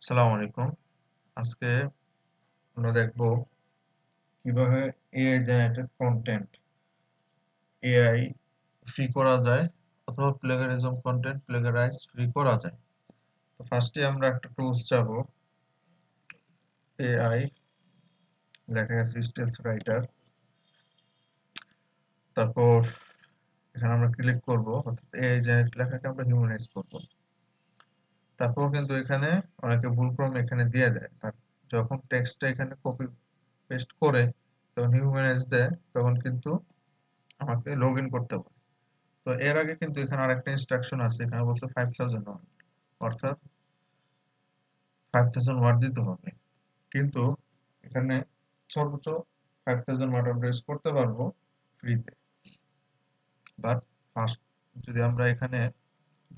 আসসালামু আলাইকুম। আজকে আমরা দেখব কিভাবে AI generated content AI free করা যায় অথবা প্লেগারিজম কনটেন্ট প্লেগারাইজ ফ্রি করা যায়। তো ফার্স্টে আমরা একটা টুলস যাব, এআই লেখা আছে স্টেলস রাইটার। তারপর এখানে আমরা ক্লিক করব, অর্থাৎ এআই জেনারেট লেখাকে আমরা হিউম্যানাইজ করব। তারপর কিন্তু এখানে অনেকে ভুলক্রমে এখানে দিয়ে দেয়, বাট যখন টেক্সটটা এখানে কপি পেস্ট করে তখন হিউম্যানাইজ দেয়, তখন কিন্তু আমাকে লগ ইন করতে হবে। তো এর আগে কিন্তু এখানে আরেকটা ইনস্ট্রাকশন আছে, এখানে বলছে 5000 ওয়াট, অর্থাৎ 5000 ওয়াট দিতে হবে। কিন্তু এখানে সর্বোচ্চ 5000 ওয়াট আমরা ইউজ করতে পারবো ফ্রিতে। বাট ফার্স্ট যদি আমরা এখানে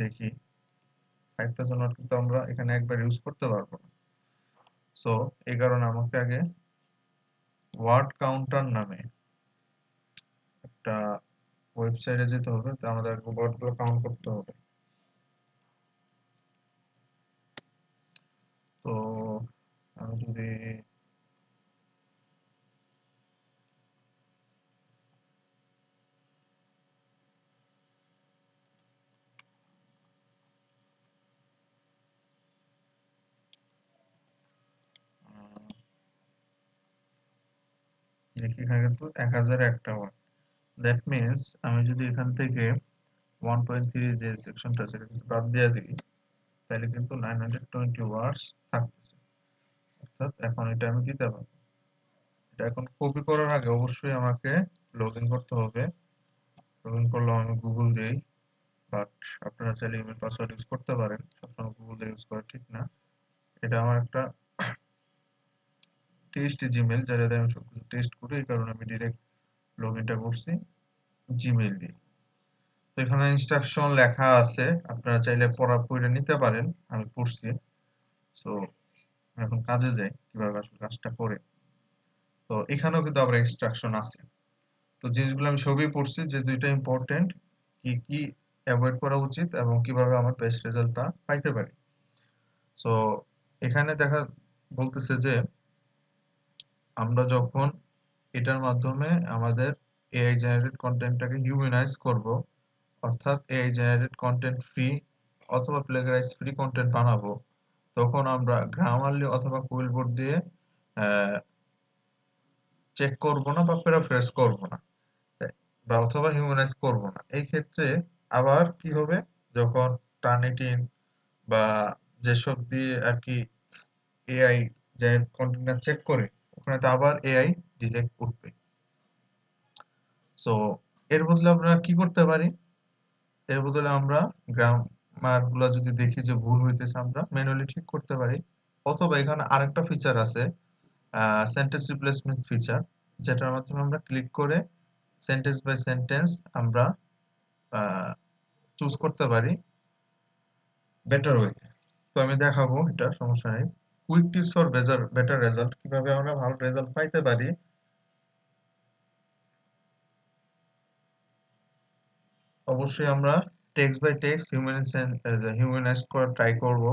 দেখি 5000 ওয়াট কিন্তু আমরা এখানে একবার ইউজ করতে পারবো না। সো এই কারণে আমাকে আগে ওয়াট কাউন্টার নামে একটা ওয়েবসাইটে যেতে হবে, তো আমাদের ওয়াটগুলো কাউন্ট করতে হবে। তো আমি যদি দেখি এখানে কিন্তু 1001টা ওয়াট। দ্যাট মিনস আমি যদি এখান থেকে 1.3 যে সেকশনটা সেটা কিন্তু বাদ দিয়ে দিই, তাহলে কিন্তু 920 ওয়াটস থাকতেছে। অর্থাৎ এখন এটা আমি দিতে পারবো। এটা এখন কপি করার আগে অবশ্যই আমাকে লগ ইন করতে হবে। লগ ইন করলাম, আমি গুগল দিই, বাট আপনারা চাইলে ইমেল পাসওয়ার্ড ইউজ করতে পারেন, সবসময় গুগল দিয়ে ইউজ করা ঠিক না। এটা আমার একটা টেস্ট জিমেল, যেটাতে আমি সবকিছু টেস্ট করি, এই কারণে আমি ডিরেক্ট লগ ইনটা করছি জিমেল দিয়ে। তো এখানে ইনস্ট্রাকশন লেখা আছে, আপনারা চাইলে পড়ে নিতে পারেন, আমি পড়ছি। সো এখন কাজে যাই কিভাবে আসলে কাজটা করে। তো এখানেও কিন্তু আবার ইনস্ট্রাকশন আছে। তো জিনিসগুলো আমি সবই পড়ছি, যে দুইটা ইম্পর্টেন্ট, কি কি অ্যাভয়েড করা উচিত এবং কিভাবে আমার বেস্ট রেজাল্টটা পাইতে পারি। সো এখানে বলতেছে যে আমরা যখন এটার মাধ্যমে আমাদের এআই জেনারেটেড কন্টেন্টটাকে হিউম্যানাইজ করব, অর্থাৎ এআই জেনারেটেড কন্টেন্ট ফ্রি অথবা প্লেগারাইজ ফ্রি কন্টেন্ট বানাবো, তখন আমরা গ্রামারলি অথবা কুইলবোর্ড দিয়ে চেক করব না বা প্যারাফ্রেজ করব না, বা অথবা হিউম্যানাইজ করব না। এই ক্ষেত্রে আবার কি হবে, যখন টার্নিটিন বা যেসব দিয়ে আর কি এআই যে কন্টেন্টটা চেক করে, ওখানে তো আবার এআই ডিটেক্ট উঠবে। সো এর বদলে আমরা কি করতে পারি, এর বদলে আমরা গ্রামার গুলা যদি দেখি যে ভুল হইতেছে, আমরা ম্যানুয়ালি ঠিক করতে পারি। অথবা এখানে আরেকটা ফিচার আছে, সেন্টেন্স রিপ্লেসমেন্ট ফিচার, যেটার মাধ্যমে আমরা ক্লিক করে সেন্টেন্স বাই সেন্টেন্স আমরা চুজ করতে পারি বেটার ওয়েতে। তো আমি দেখাবো, এটা সমস্যা নেই। Quick tips for better result, কিভাবে আমরা ভালো রেজাল্ট পাইতে পারি। অবশ্যই আমরা টেক্সট বাই টেক্সট হিউম্যানাইজ করার ট্রাই করব।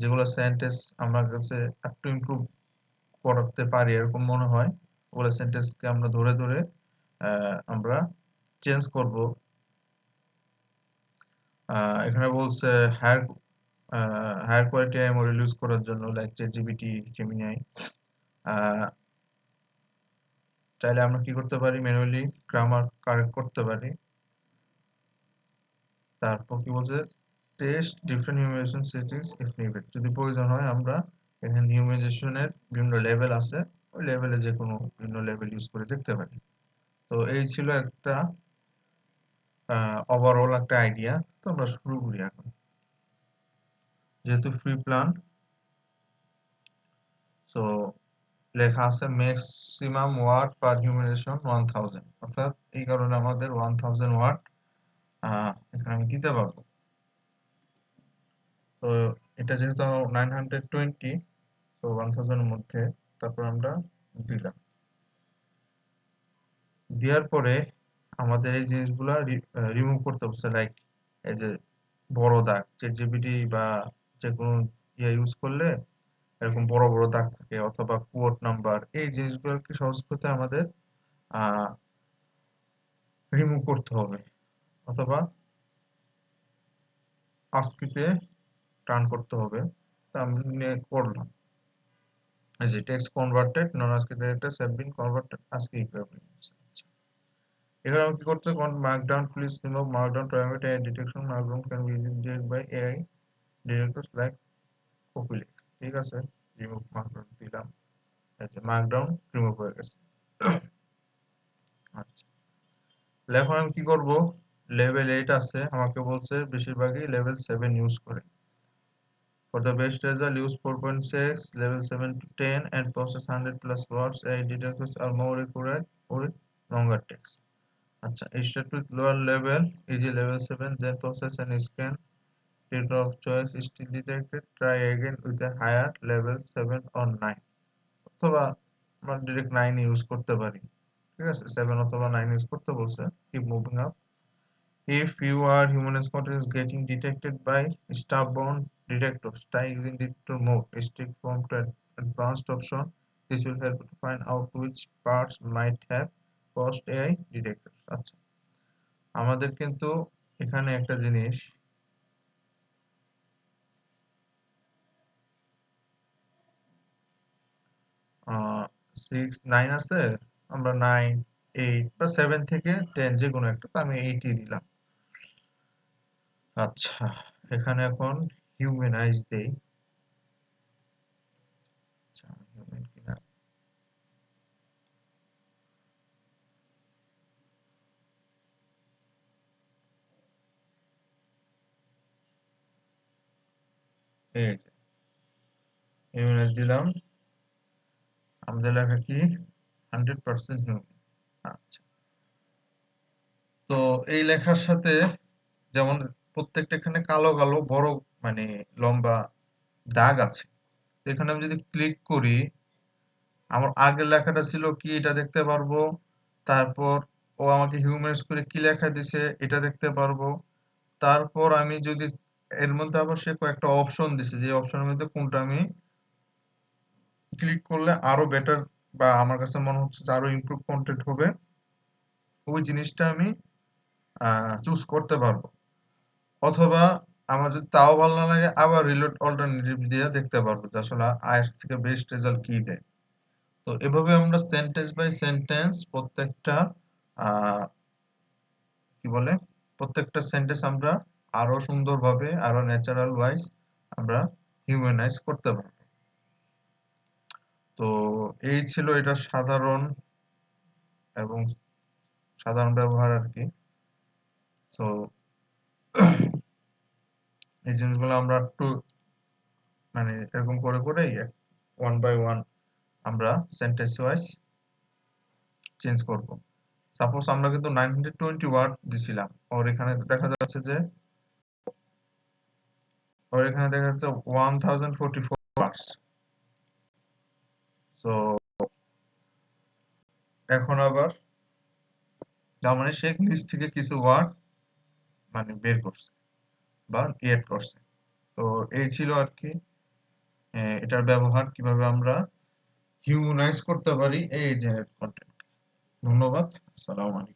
যেগুলো সেন্টেন্স আমার কাছে একটু ইমপ্রুভ করাতে পারি এরকম মনে হয়, ওগুলো সেন্টেন্সকে আমরা ধরে ধরে আমরা চেঞ্জ করব। এখানে বলছে higher higher quality AI model use করার জন্য, লাইক চ্যাটজিপিটি, জেমিনাই। চাইলে আমরা কি করতে পারি, ম্যানুয়ালি গ্রামার কারেক্ট করতে পারি। তারপর কি বলছে, test different humanization settings if needed, যদি প্রয়োজন হয় আমরা এখানে হিউমানাইজেশনের বিভিন্ন লেভেল আছে, ওই লেভেলে যে কোনো বিভিন্ন লেভেল ইউজ করে দেখতে পারি। তো এই ছিল একটা ওভারঅল একটা আইডিয়া। তো আমরা শুরু করি এখন। যেহেতু ফ্রি প্ল্যান, সো লেখা আছে ম্যাক্সিমাম ওয়াট পার হিউমিনেশন 1000, অর্থাৎ এই কারণে আমাদের 1000 ওয়াট এখানে আমি দিতে পারবো। তো এটা যেহেতু 920, তো 1000 এর মধ্যে, তারপর আমরা দিলাম। দেওয়ার পরে আমাদের এই জিনিসগুলা রিমুভ করতে হচ্ছে, লাইক এই যে বড় দাগ, চ্যাটজিপিটি বা যে কোনো ইয়া ইউজ করলে এরকম বড় বড় দাগ থাকে অথবা কোড নাম্বার এই জিনিসগুলোকে সহজ করতে আমাদের রিমুভ করতে হবে অথবা আস্কিতে টার্ন করতে হবে। তা আমি করলাম, এই যে text converted non ASCII characters have been converted ASCII equivalent. এখানে আমি কি করতে হবে, markdown please remove markdown to avoid AI detection. Markdown can be detected by AI detectors like Copyleaks. ঠিক আছে, রিমুভ মার্কডাউন দিলাম, এই যে মার্কডাউন রিমুভ হয়ে গেছে। আচ্ছা, এখন আমি কি করব, লেভেল 8 আছে, আমাকে বলছে বেশিরভাগই লেভেল 7 ইউজ করে। For the best result, use 4.6, level 7 to 10, and process 100 plus words. AI detectors are more accurate with longer text. আচ্ছা, start with lower level, easy level 7, then process and scan. Data of choice is still detected. Try again with a higher level 7 or 9. অথবা আমরা direct 9 use করতে পারি। ঠিক আছে, 7 অথবা 9 use করতে বলছে। Keep moving up. If your human content is getting detected by stubborn detectors, try using detector mode. Stick from to advanced option. This will help you to find out which parts might have caused AI detectors. আচ্ছা, আমাদের কিন্তু এখানে একটা জিনিস 6 9 আছে, আমরা 9 8 বা 7 থেকে 10 যে কোনো একটা, তো আমি 8 ই দিলাম। আচ্ছা, এখানে এখন হিউম্যানাইজ দেই। আচ্ছা, হিউম্যান কিনা, এই যে হিউম্যানাইজ দিলাম, আমাদের লেখা কি 100% হিউম্যান। আচ্ছা, তো এই লেখার সাথে যেমন প্রত্যেকটা এখানে কালো কালো বড় মানে লম্বা দাগ আছে, তো এখানে আমি যদি ক্লিক করি, আমার আগের লেখাটা ছিল কি এটা দেখতে পারবো, তারপর ও আমাকে হিউম্যানাইজ করে কি লেখা দিছে এটা দেখতে পারবো, তারপর আমি যদি এর মধ্যে আবার সে কয়েকটা অপশন দিছে, যে অপশনের মধ্যে কোনটা আমি ক্লিক করলে আরো বেটার বা আমার কাছে মনে হচ্ছে যে আরো ইমপ্রুভ কন্টেন্ট হবে, ওই জিনিসটা আমি চুজ করতে পারবো। অথবা আমার যদি তাও ভালো না লাগে, আবার রিলোড অল্টারনেটিভ দিয়ে দেখতে পারবো যে আসলে আয়ের থেকে বেস্ট রেজাল্ট কি দেয়। তো এভাবে আমরা সেন্টেন্স বাই সেন্টেন্স প্রত্যেকটা কি বলে, প্রত্যেকটা সেন্টেন্স আমরা আরো সুন্দরভাবে আরো ন্যাচারাল ওয়াইজ আমরা হিউম্যানাইজ করতে পারবো। তো এই ছিল এটা সাধারণ এবং সাধারণ ব্যবহার আর কি। তো এই জিনিসগুলো আমরা একটু মানে এরকম করে করেই ওয়ান বাই ওয়ান আমরা সেন্টেন্স ওয়াইজ চেঞ্জ করব। সাপোজ আমরা কিন্তু 920 ওয়ার্ড দিছিলাম, ওর এখানে দেখা যাচ্ছে যে 1044 ওয়ার্ডস। সো এখন আবার তার মানে সে লিস্ট থেকে কিছু ওয়ার্ড মানে বের করছে বা এড করছে। তো এই ছিল আর কি এটার ব্যবহার, কিভাবে আমরা হিউম্যানাইজ করতে পারি এই জেনারেট কন্টেন্ট। ধন্যবাদ, আসসালামু আলাইকুম।